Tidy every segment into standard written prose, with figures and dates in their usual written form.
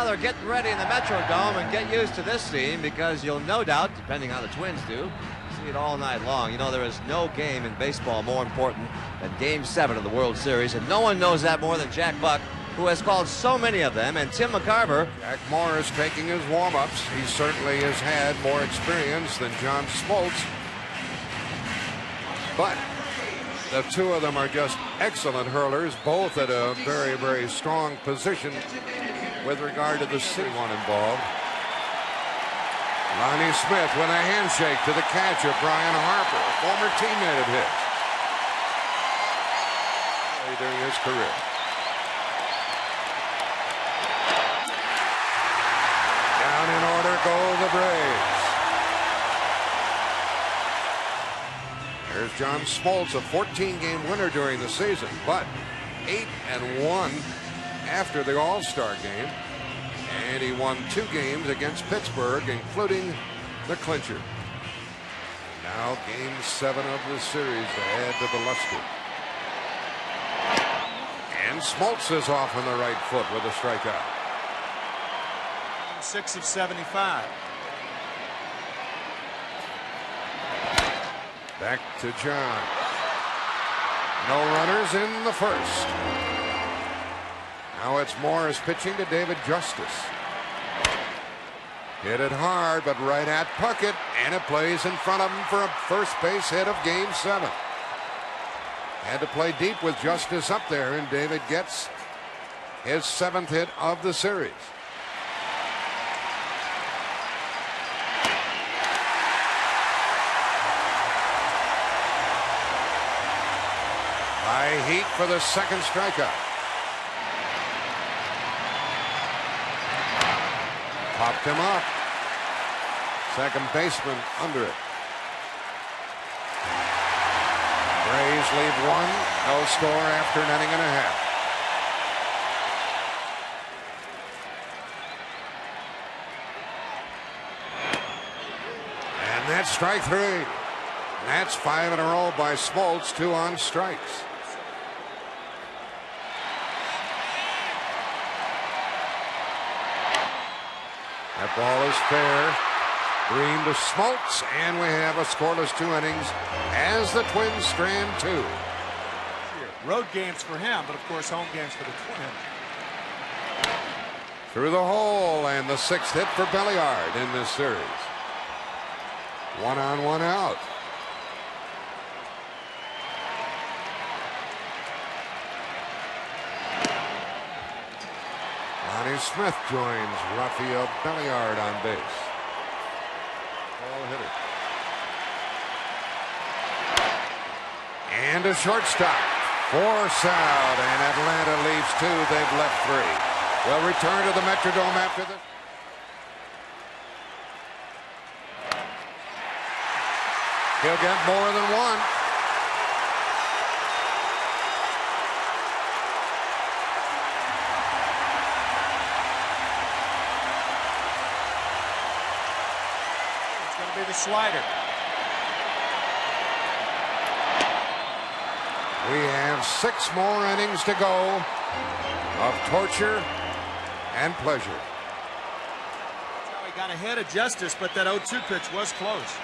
they're getting ready in the Metrodome, and get used to this scene because you'll no doubt, depending on the Twins do, see it all night long. You know, there is no game in baseball more important than Game 7 of the World Series, and no one knows that more than Jack Buck, who has called so many of them, and Tim McCarver. Jack Morris taking his warm-ups. He certainly has had more experience than John Smoltz. But the two of them are just excellent hurlers, both at a very, very strong position with regard to the city one involved. Lonnie Smith with a handshake to the catcher, Brian Harper, a former teammate of his during his career. Down in order go the Braves. There's John Smoltz, a 14-game winner during the season, but 8-1 after the All-Star game. And he won 2 games against Pittsburgh, including the clincher. Now Game 7 of the series to add to the luster. And Smoltz is off on the right foot with a strikeout. 6 of 75. Back to John. No runners in the first. Now it's Morris pitching to David Justice. Hit it hard, but right at Puckett, and it plays in front of him for a first base hit of Game 7. Had to play deep with Justice up there, and David gets his 7th hit of the series. High heat for the second strikeout. Popped him up. Second baseman under it. Braves leave 1. No score after an inning and a half. And that's strike 3. And that's 5 in a row by Smoltz, 2 on strikes. That ball is fair. Green to Smoltz, and we have a scoreless 2 innings as the Twins strand 2. Road games for him, but of course home games for the Twins. Through the hole, and the 6th hit for Belliard in this series. 1 on, 1 out. Lonnie Smith joins Rafael Belliard on base. Ball hitter. And a shortstop. Force out, and Atlanta leaves 2. They've left 3. Will return to the Metrodome after this. He'll get more than 1. The slider. We have 6 more innings to go of torture and pleasure. That's how he got ahead of Justice, but that 0-2 pitch was close.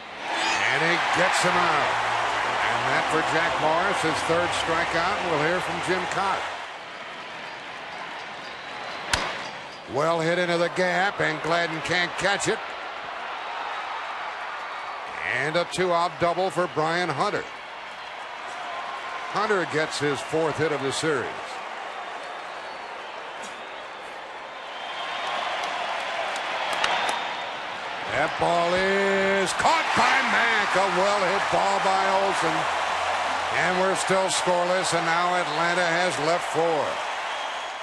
And he gets him out. And that for Jack Morris, his 3rd strikeout. We'll hear from Jim Cott. Well hit into the gap, and Gladden can't catch it. And a 2-out double for Brian Hunter. Hunter gets his 4th hit of the series. That ball is caught by Mack. A well-hit ball by Olsen. And we're still scoreless, and now Atlanta has left 4.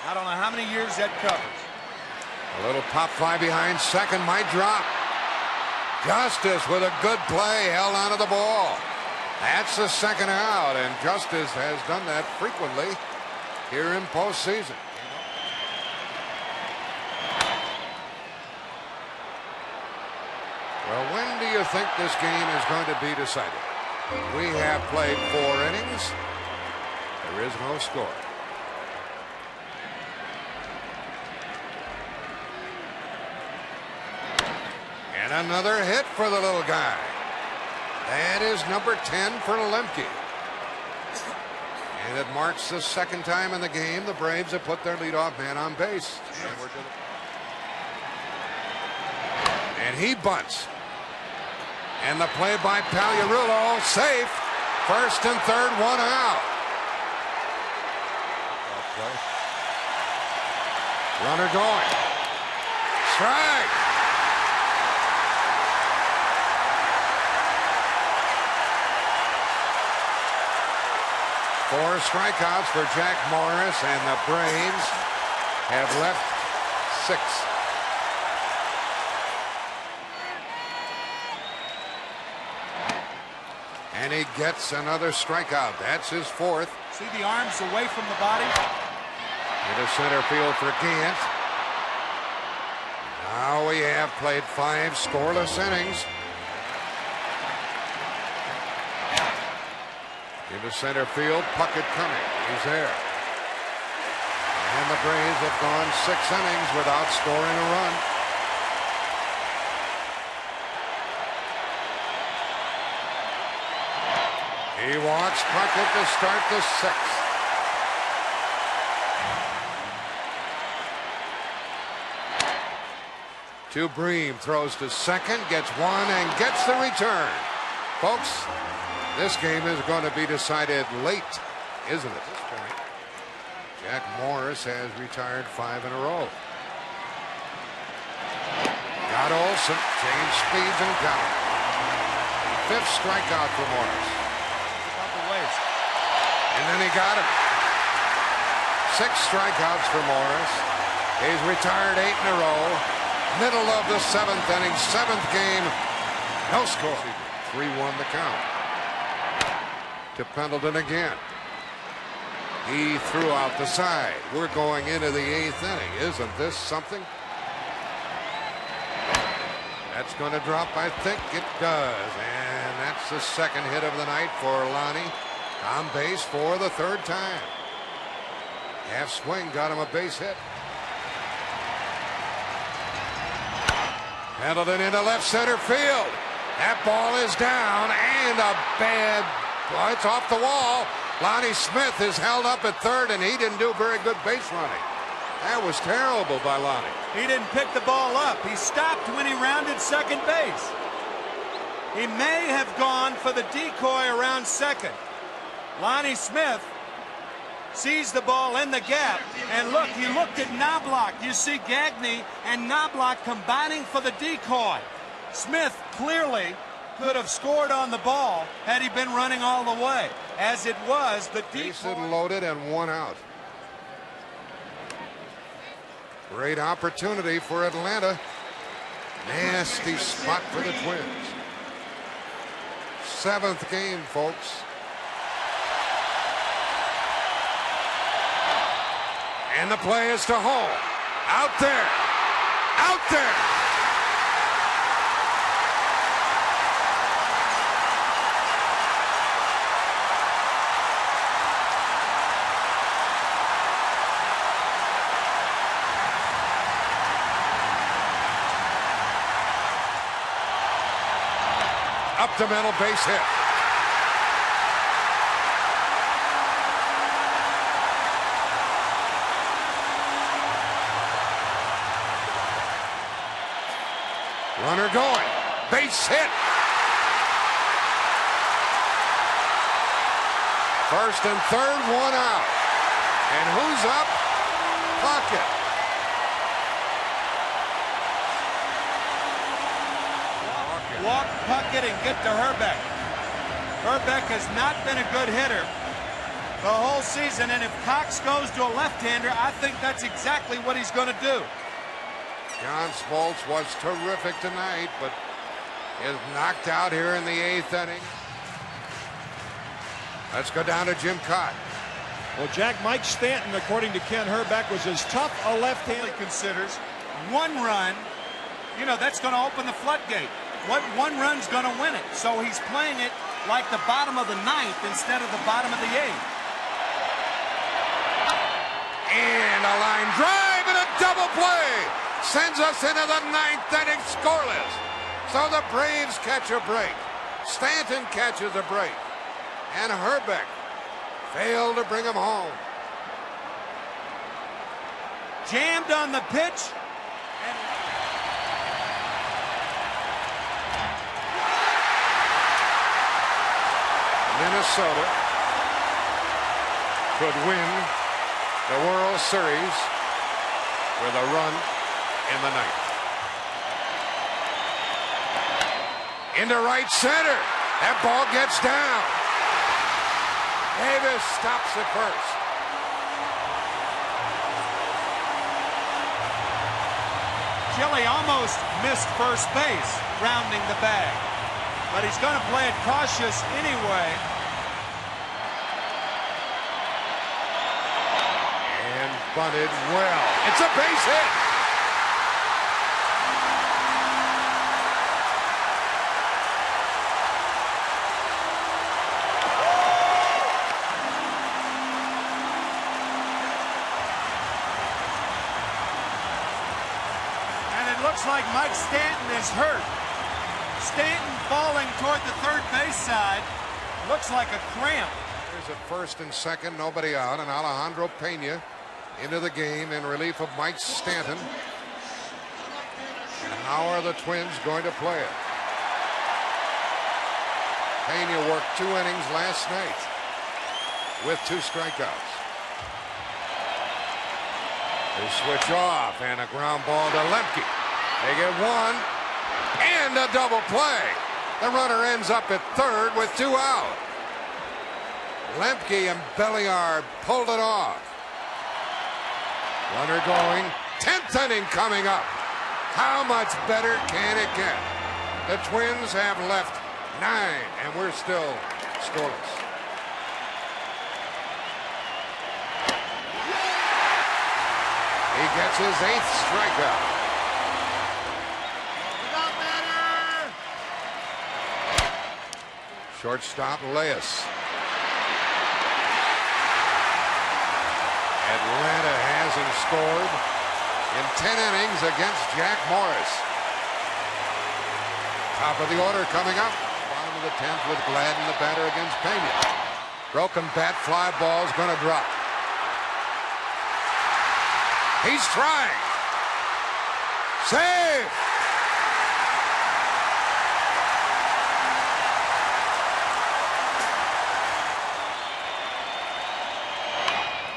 I don't know how many years that covers. A little pop fly behind second might drop. Justice with a good play, held onto the ball. That's the 2nd out, and Justice has done that frequently here in postseason. Well, when do you think this game is going to be decided? We have played 4 innings. There is no score. And another hit for the little guy. That is number 10 for Lemke. And it marks the second time in the game the Braves have put their leadoff man on base. And he bunts. And the play by Pagliarulo, safe. First and third, one out. Runner going. Strike. Four strikeouts for Jack Morris, and the Braves have left 6. And he gets another strikeout. That's his 4th. See the arms away from the body? Into center field for Gant. Now we have played 5 scoreless innings. Into center field, Puckett coming. He's there. And the Braves have gone 6 innings without scoring a run. He walks Puckett to start the 6th. To Bream, throws to second, gets one, and gets the return. Folks, this game is going to be decided late, isn't it? Jack Morris has retired 5 in a row. Got Olsen, changed speeds and got him. 5th strikeout for Morris. And then he got him. 6 strikeouts for Morris. He's retired 8 in a row. Middle of the 7th inning, 7th game. No score. 3-1 the count. To Pendleton again. He threw out the side. We're going into the 8th inning. Isn't this something? That's going to drop. I think it does. And that's the 2nd hit of the night for Lonnie. On base for the 3rd time. Half swing got him a base hit. Pendleton into left center field. That ball is down and a bad. Well, it's off the wall. Lonnie Smith is held up at 3rd, and he didn't do very good base running. That was terrible by Lonnie. He didn't pick the ball up. He stopped when he rounded second base. He may have gone for the decoy around second. Lonnie Smith sees the ball in the gap, and look, he looked at Knobloch. You see Gagne and Knobloch combining for the decoy. Smith clearly could have scored on the ball had he been running all the way. As it was, the decoy. Bases loaded and 1 out. Great opportunity for Atlanta. Nasty spot for the Twins. 7th game, folks. And the play is to home. Out there. Out there. Up the middle, base hit. Runner going. Base hit. First and third, 1 out. And who's up? Puckett. Walk Puckett and get to Herbeck. Herbeck has not been a good hitter the whole season, and if Cox goes to a left-hander, I think that's exactly what he's going to do. John Smoltz was terrific tonight, but is knocked out here in the 8th inning. Let's go down to Jim Cott. Well, Mike Stanton, according to Ken Herbeck, was as tough a left-hander. Considers 1 run, you know, that's going to open the floodgate. What 1 run's going to win it? So he's playing it like the bottom of the 9th instead of the bottom of the 8th. And a line drive and a double play sends us into the 9th inning scoreless. So the Braves catch a break. Stanton catches a break. And Herbeck failed to bring him home. Jammed on the pitch. Minnesota could win the World Series with a run in the ninth. Into right center. That ball gets down. Davis stops at first. Chile almost missed first base, rounding the bag. But he's going to play it cautious anyway. And bunted well. It's a base hit. Looks like Mike Stanton is hurt. Stanton falling toward the third base side. Looks like a cramp. There's at first and second, nobody out, and Alejandro Pena into the game in relief of Mike Stanton. And how are the Twins going to play it? Pena worked 2 innings last night with 2 strikeouts. They switch off, and a ground ball to Lemke. They get 1 and a double play. The runner ends up at third with 2 out. Lemke and Belliard pulled it off. Runner going. 10th inning coming up. How much better can it get? The Twins have left 9, and we're still scoreless. He gets his 8th strikeout. Shortstop Leas. Atlanta hasn't scored in 10 innings against Jack Morris. Top of the order coming up. Bottom of the 10th with Gladden, the batter against Pena. Broken bat, fly ball's going to drop. He's trying. Save!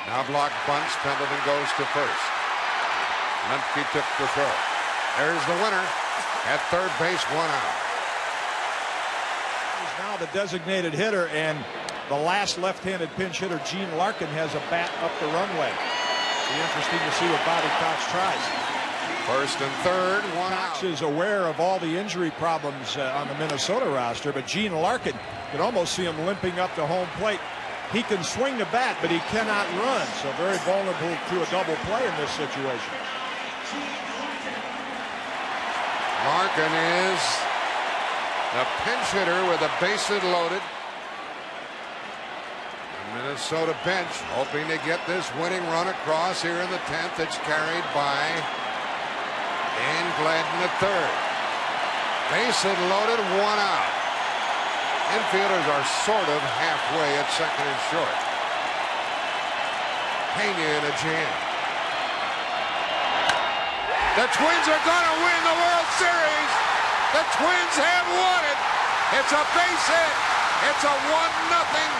Now block bunts. Pendleton goes to first. Lemke took the throw. There's the winner at third base, 1 out. He's now the designated hitter, and the last left-handed pinch hitter, Gene Larkin, has a bat up the runway. Be interesting to see what Bobby Cox tries. First and third, 1 out. Cox is aware of all the injury problems on the Minnesota roster, but Gene Larkin, could almost see him limping up to home plate. He can swing the bat, but he cannot run, so very vulnerable to a double play in this situation. Larkin is the pinch hitter with the bases loaded. The Minnesota bench hoping to get this winning run across here in the 10th. It's carried by Dan Gladden at third. Bases loaded, 1 out. Infielders are sort of halfway at second and short. Pena in a jam. The Twins are going to win the World Series. The Twins have won it. It's a base hit. It's a 1-0